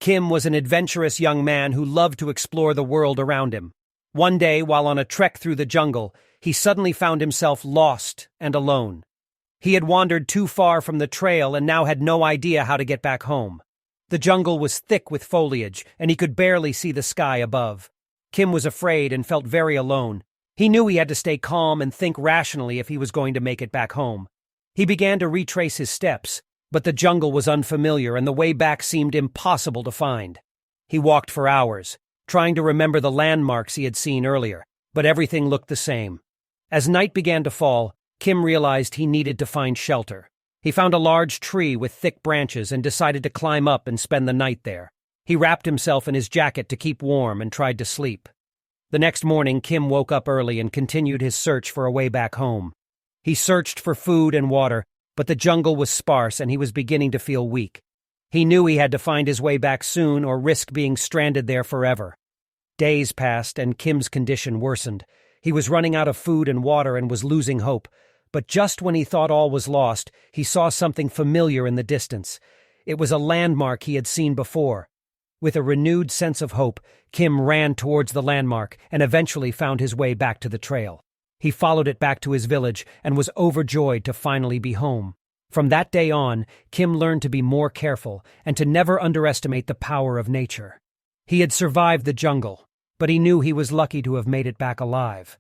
Kim was an adventurous young man who loved to explore the world around him. One day, while on a trek through the jungle, he suddenly found himself lost and alone. He had wandered too far from the trail and now had no idea how to get back home. The jungle was thick with foliage, and he could barely see the sky above. Kim was afraid and felt very alone. He knew he had to stay calm and think rationally if he was going to make it back home. He began to retrace his steps, but the jungle was unfamiliar and the way back seemed impossible to find. He walked for hours, trying to remember the landmarks he had seen earlier, but everything looked the same. As night began to fall, Kim realized he needed to find shelter. He found a large tree with thick branches and decided to climb up and spend the night there. He wrapped himself in his jacket to keep warm and tried to sleep. The next morning, Kim woke up early and continued his search for a way back home. He searched for food and water, but the jungle was sparse and he was beginning to feel weak. He knew he had to find his way back soon or risk being stranded there forever. Days passed and Kim's condition worsened. He was running out of food and water and was losing hope. But just when he thought all was lost, he saw something familiar in the distance. It was a landmark he had seen before. With a renewed sense of hope, Kim ran towards the landmark and eventually found his way back to the trail. He followed it back to his village and was overjoyed to finally be home. From that day on, Kim learned to be more careful and to never underestimate the power of nature. He had survived the jungle, but he knew he was lucky to have made it back alive.